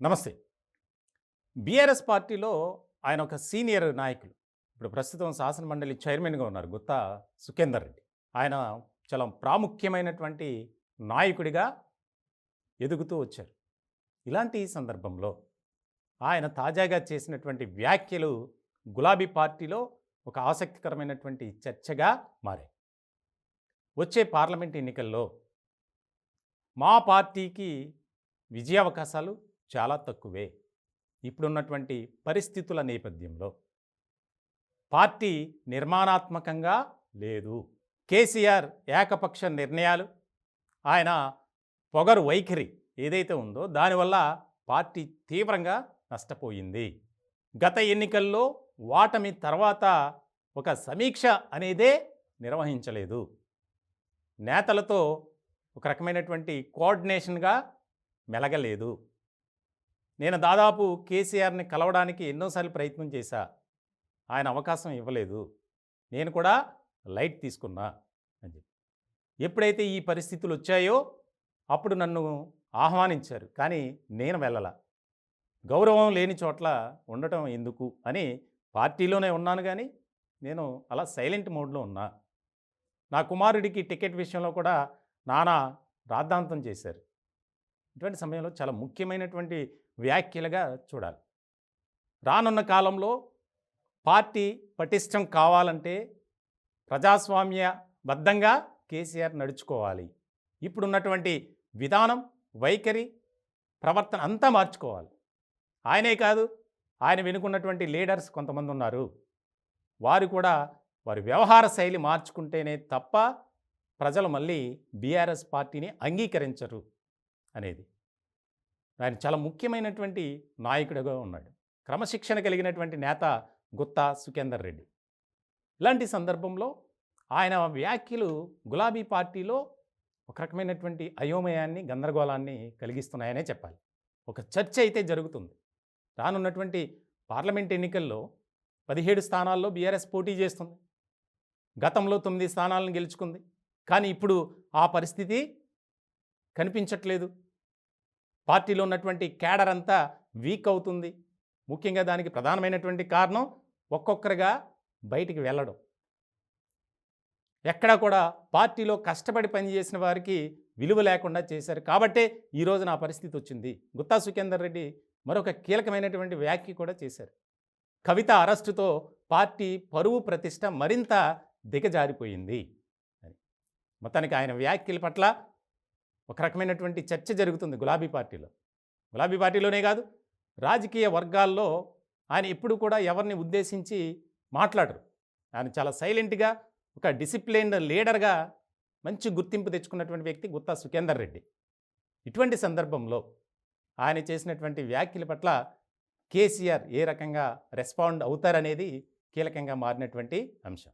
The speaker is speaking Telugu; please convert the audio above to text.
నమస్తే. బీఆర్ఎస్ పార్టీలో ఆయన ఒక సీనియర్ నాయకులు. ఇప్పుడు ప్రస్తుతం శాసనమండలి చైర్మన్‌గా ఉన్నారు. గుత్తా సుఖేందర్ రెడ్డి. ఆయన చాలా ప్రాముఖ్యమైనటువంటి నాయకుడిగా ఎదుగుతూ వచ్చారు. ఇలాంటి సందర్భంలో ఆయన తాజాగా చేసినటువంటి వ్యాఖ్యలు గులాబీ పార్టీలో ఒక ఆసక్తికరమైనటువంటి చర్చగా మారాయి. వచ్చే పార్లమెంట్ ఎన్నికల్లో మా పార్టీకి విజయావకాశాలు చాలా తక్కువే. ఇప్పుడున్నటువంటి పరిస్థితుల నేపథ్యంలో పార్టీ నిర్మాణాత్మకంగా లేదు. కేసీఆర్ ఏకపక్ష నిర్ణయాలు, ఆయన పొగరు వైఖరి ఏదైతే ఉందో దానివల్ల పార్టీ తీవ్రంగా నష్టపోయింది. గత ఎన్నికల్లో ఓటమి తర్వాత ఒక సమీక్ష అనేదే నిర్వహించలేదు. నేతలతో ఒక రకమైనటువంటి కోఆర్డినేషన్గా మెలగలేదు. నేను దాదాపు కేసీఆర్ని కలవడానికి ఎన్నోసార్లు ప్రయత్నం చేశా. ఆయన అవకాశం ఇవ్వలేదు. నేను కూడా లైట్ తీసుకున్నా అని చెప్పి. ఎప్పుడైతే ఈ పరిస్థితులు వచ్చాయో అప్పుడు నన్ను ఆహ్వానించారు, కానీ నేను వెళ్ళల. గౌరవం లేని చోట్ల ఉండటం ఎందుకు అని పార్టీలోనే ఉన్నాను, కానీ నేను అలా సైలెంట్ మోడ్లో ఉన్నా. నా కుమారుడికి టికెట్ విషయంలో కూడా నానా రాద్ధాంతం చేశారు. ఇటువంటి సమయంలో చాలా ముఖ్యమైనటువంటి వ్యాఖ్యలుగా చూడాలి. రానున్న కాలంలో పార్టీ పటిష్టం కావాలంటే ప్రజాస్వామ్యబద్ధంగా కేసీఆర్ నడుచుకోవాలి. ఇప్పుడున్నటువంటి విధానం, వైఖరి, ప్రవర్తన అంతా మార్చుకోవాలి. ఆయనే కాదు, ఆయన వెనుకున్నటువంటి లీడర్స్ కొంతమంది ఉన్నారు. వారు కూడా వారి వ్యవహార శైలి మార్చుకుంటేనే తప్ప ప్రజలు మళ్ళీ బీఆర్ఎస్ పార్టీని అంగీకరించరు అనేది. ఆయన చాలా ముఖ్యమైనటువంటి నాయకుడిగా ఉన్నాడు. క్రమశిక్షణ కలిగినటువంటి నేత గుత్తా సుఖేందర్ రెడ్డి. ఇలాంటి సందర్భంలో ఆయన వ్యాఖ్యలు గులాబీ పార్టీలో ఒక రకమైనటువంటి అయోమయాన్ని, గందరగోళాన్ని కలిగిస్తున్నాయనే చెప్పాలి. ఒక చర్చ అయితే జరుగుతుంది. రానున్నటువంటి పార్లమెంట్ ఎన్నికల్లో 17 స్థానాల్లో బీఆర్ఎస్ పోటీ చేస్తుంది. గతంలో 9 స్థానాలను గెలుచుకుంది. కానీ ఇప్పుడు ఆ పరిస్థితి కనిపించట్లేదు. పార్టీలో ఉన్నటువంటి క్యాడర్ అంతా వీక్ అవుతుంది. ముఖ్యంగా దానికి ప్రధానమైనటువంటి కారణం ఒక్కొక్కరుగా బయటికి వెళ్ళడం. ఎక్కడా కూడా పార్టీలో కష్టపడి పనిచేసిన వారికి విలువ లేకుండా చేశారు. కాబట్టే ఈరోజు నా పరిస్థితి వచ్చింది. గుత్తా సుఖేందర్ రెడ్డి మరొక కీలకమైనటువంటి వ్యాఖ్య కూడా చేశారు. కవిత అరెస్టుతో పార్టీ పరువు ప్రతిష్ట మరింత దిగజారిపోయింది అని. మొత్తానికి ఆయన వ్యాఖ్యల పట్ల ఒక రకమైనటువంటి చర్చ జరుగుతుంది గులాబీ పార్టీలో. గులాబీ పార్టీలోనే కాదు, రాజకీయ వర్గాల్లో ఆయన ఎప్పుడు కూడా ఎవరిని ఉద్దేశించి మాట్లాడరు. ఆయన చాలా సైలెంట్గా ఒక డిసిప్లిన్డ్ లీడర్గా మంచి గుర్తింపు తెచ్చుకున్నటువంటి వ్యక్తి గుత్తా సుఖేందర్ రెడ్డి. ఇటువంటి సందర్భంలో ఆయన చేసినటువంటి వ్యాఖ్యల పట్ల కేసీఆర్ ఏ రకంగా రెస్పాండ్ అవుతారనేది కీలకంగా మారినటువంటి అంశం.